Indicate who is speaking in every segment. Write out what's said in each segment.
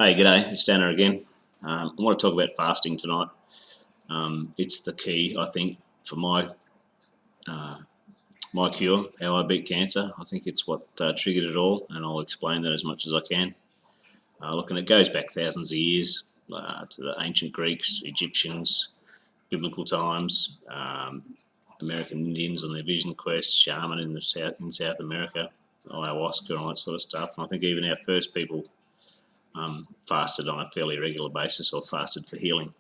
Speaker 1: Hey, g'day, it's Danner again. I want to talk about fasting tonight. It's the key, I think, for uh, my cure, how I beat cancer. I think it's what triggered it all, and I'll explain that as much as I can. Look, and it goes back thousands of years to the ancient Greeks, Egyptians, biblical times, American Indians on their vision quest, shaman in South America, ayahuasca, and all that sort of stuff. And I think even our first people fasted on a fairly regular basis or fasted for healing.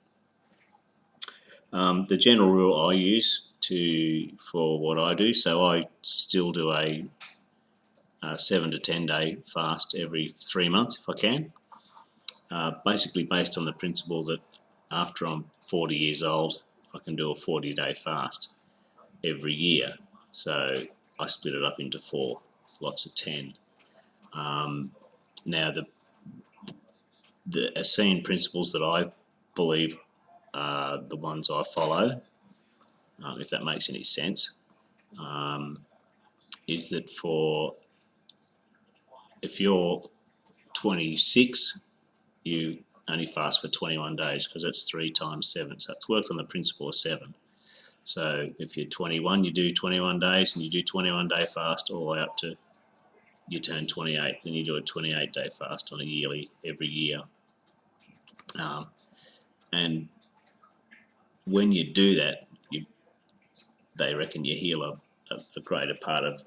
Speaker 1: The general rule I use for what I do, so I still do a 7 to 10 day fast every 3 months if I can. Basically based on the principle that after I'm 40 years old, I can do a 40-day fast every year. So I split it up into 4 lots of 10. Now the Essene principles that I believe are the ones I follow, if that makes any sense, is that if you're 26, you only fast for 21 days because that's 3 times 7. So it's worked on the principle of 7. So if you're 21, you do 21 days and you do 21-day fast all the way up to you turn 28. Then you do a 28-day fast on every year. And when you do that, they reckon you heal a greater part of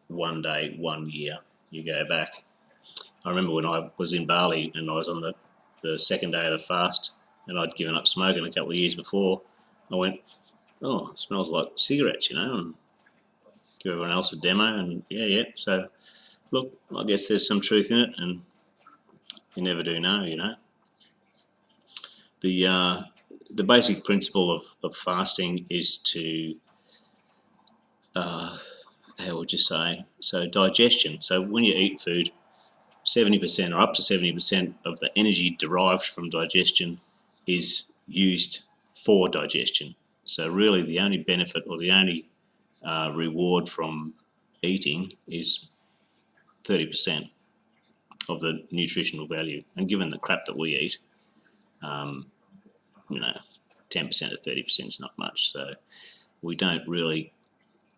Speaker 1: 1 day, 1 year. You go back. I remember when I was in Bali and I was on the second day of the fast and I'd given up smoking a couple of years before. I went, oh, it smells like cigarettes, and give everyone else a demo. And yeah. So, look, I guess there's some truth in it, and you never do know. The basic principle of fasting is to, how would you say? So, digestion. So, when you eat food, 70% or up to 70% of the energy derived from digestion is used for digestion. So really the only benefit or the only reward from eating is 30% of the nutritional value. And given the crap that we eat, um, 10% to 30% is not much. So we don't really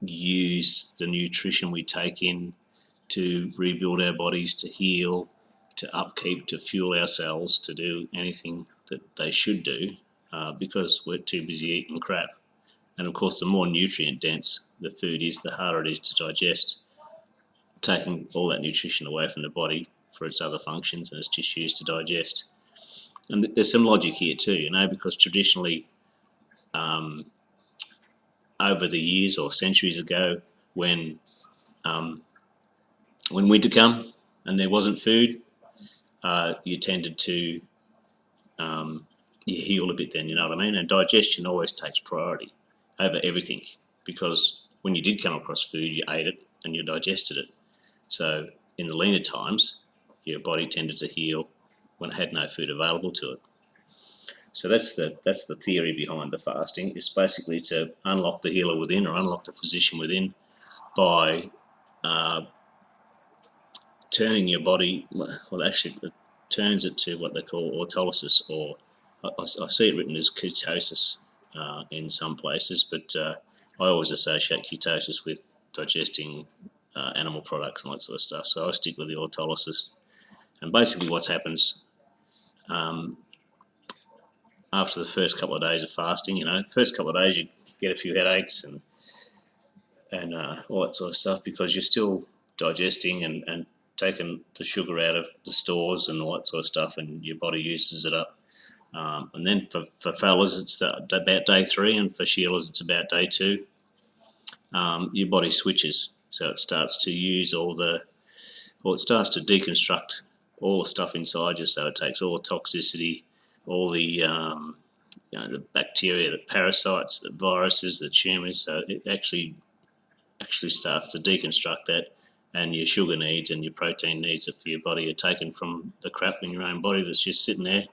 Speaker 1: use the nutrition we take in to rebuild our bodies, to heal, to upkeep, to fuel our cells, to do anything that they should do because we're too busy eating crap. And of course, the more nutrient dense the food is, the harder it is to digest, taking all that nutrition away from the body for its other functions, and it's just used to digest. And there's some logic here too, because traditionally, um, over the years or centuries ago, when um, winter come and there wasn't food, you tended to you heal a bit then, you know what I mean? And digestion always takes priority over everything because when you did come across food, you ate it and you digested it. So in the leaner times, your body tended to heal when it had no food available to it. So that's the theory behind the fasting. It's basically to unlock the healer within or unlock the physician within by uh, turning your body. Well, actually, it turns it to what they call autolysis, or I see it written as ketosis in some places, but I always associate ketosis with digesting animal products and that sort of stuff. So I stick with the autolysis. And basically, what happens um, after the first couple of days of fasting, first couple of days you get a few headaches and all that sort of stuff because you're still digesting and taking the sugar out of the stores and all that sort of stuff, and your body uses it up. And then for fellas, it's about day 3, and for Sheilas, it's about day 2. Your body switches, so it starts to it starts to deconstruct all the stuff inside you. So it takes all the toxicity, all the bacteria, the parasites, the viruses, the tumours. So it actually starts to deconstruct that, and your sugar needs and your protein needs for your body are taken from the crap in your own body that's just sitting there.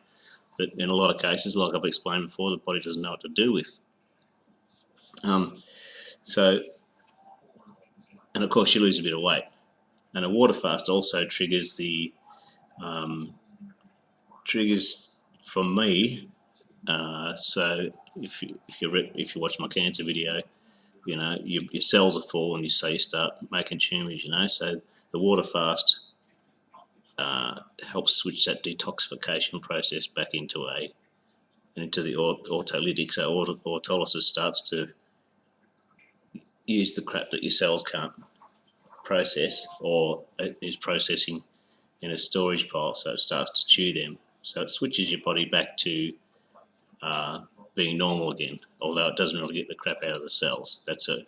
Speaker 1: But in a lot of cases, like I've explained before, the body doesn't know what to do with. Um, so, and of course, you lose a bit of weight. And a water fast also triggers the triggers for me. So if you watch my cancer video, your cells are full and you start making tumours. So the water fast helps switch that detoxification process back into the autolytic. So autolysis starts to use the crap that your cells can't process or is processing in a storage pile, so it starts to chew them. So it switches your body back to being normal again, although it doesn't really get the crap out of the cells. That's a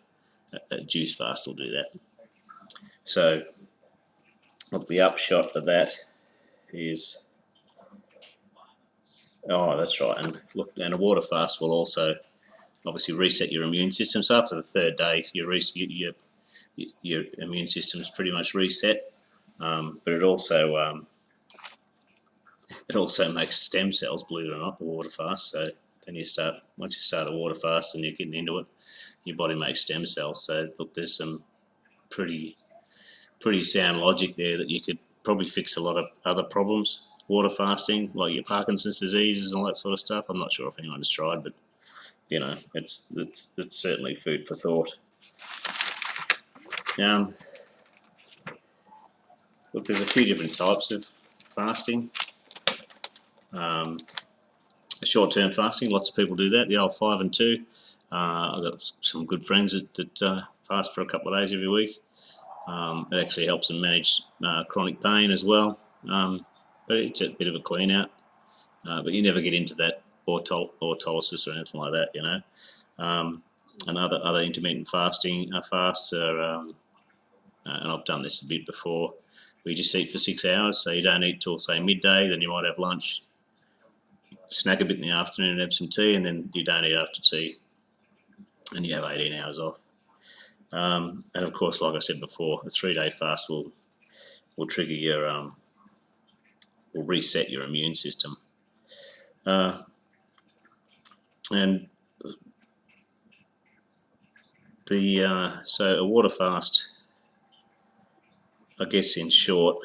Speaker 1: juice fast will do that. So look, the upshot of that is, that's right, and look, and a water fast will also obviously reset your immune system. So after the third day, your immune system is pretty much reset. But it also makes stem cells, believe it or not, the water fast. So then once you start a water fast and you're getting into it, your body makes stem cells. So look, there's some pretty sound logic there that you could probably fix a lot of other problems. Water fasting, like your Parkinson's diseases and all that sort of stuff. I'm not sure if anyone's tried, but it's certainly food for thought. Look, there's a few different types of fasting. Short-term fasting, lots of people do that. The old 5 and 2. I've got some good friends that fast for a couple of days every week. It actually helps them manage chronic pain as well. But it's a bit of a clean out. But you never get into that autolysis or anything like that, And other intermittent fasting fasts are, and I've done this a bit before. We just eat for 6 hours, so you don't eat till say midday. Then you might have lunch, snack a bit in the afternoon, and have some tea, and then you don't eat after tea, and you have 18 hours off. And of course, like I said before, a 3-day fast will trigger your will reset your immune system. And so a water fast, I guess in short,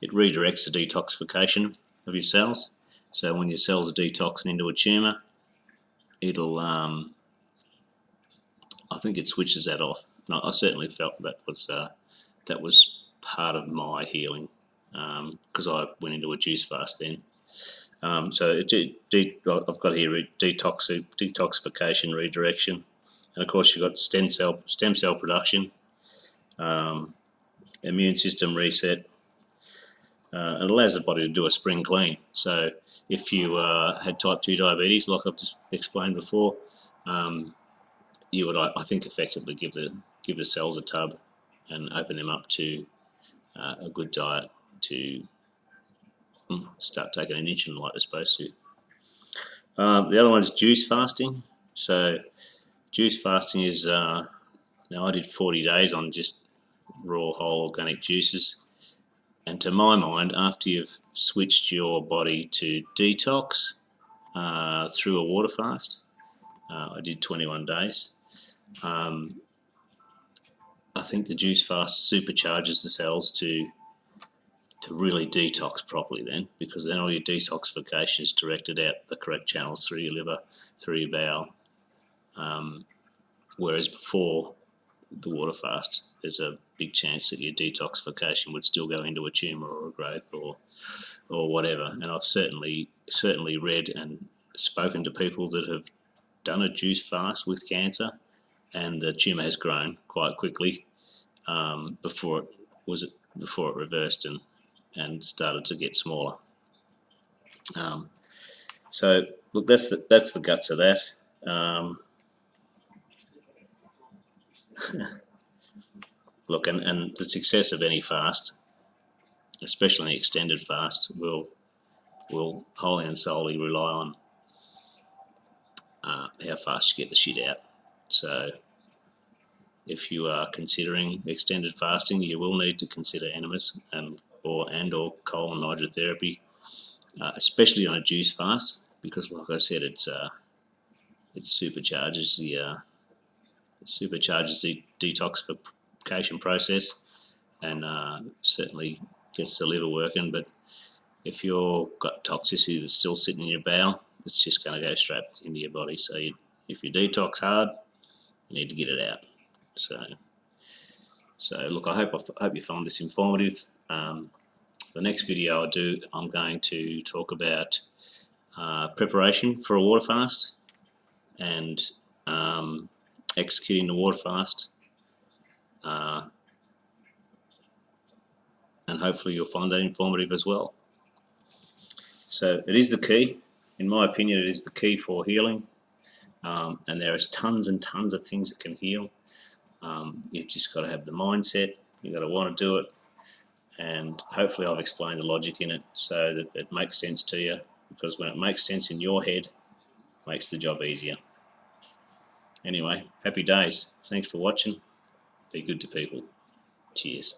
Speaker 1: it redirects the detoxification of your cells. So when your cells are detoxing into a tumour, it'll I think it switches that off. And I certainly felt that was part of my healing, because I went into a juice fast then. So I've got here detoxification, redirection, and of course you've got stem cell production, immune system reset. It allows the body to do a spring clean. So if you had type 2 diabetes, like I've just explained before, you would, I think, effectively give the cells a tub and open them up to a good diet to start taking an insulin like they're supposed to. The other one is juice fasting. So juice fasting is, now I did 40 days on just raw whole organic juices. And to my mind, after you've switched your body to detox through a water fast, I did 21 days. I think the juice fast supercharges the cells to really detox properly then, because then all your detoxification is directed out the correct channels through your liver, through your bowel. Whereas before the water fast, there's a big chance that your detoxification would still go into a tumour or a growth or whatever. And I've certainly read and spoken to people that have done a juice fast with cancer, and the tumour has grown quite quickly before it reversed and started to get smaller. So look, that's the guts of that. Look, and the success of any fast, especially an extended fast, will wholly and solely rely on how fast you get the shit out. So if you are considering extended fasting, you will need to consider enemas and or colon hydrotherapy, especially on a juice fast, because like I said, it supercharges the detoxification process, and certainly gets the liver working. But if you've got toxicity that's still sitting in your bowel, it's just going to go straight into your body. So if you detox hard, you need to get it out. So look, I hope you found this informative. The next video I do, I'm going to talk about preparation for a water fast and executing the water fast. And hopefully you'll find that informative as well. So it is the key. In my opinion, it is the key for healing. And there is tons and tons of things that can heal. You've just got to have the mindset. You've got to want to do it. And hopefully I've explained the logic in it so that it makes sense to you. Because when it makes sense in your head, it makes the job easier. Anyway, happy days. Thanks for watching. Be good to people. Cheers.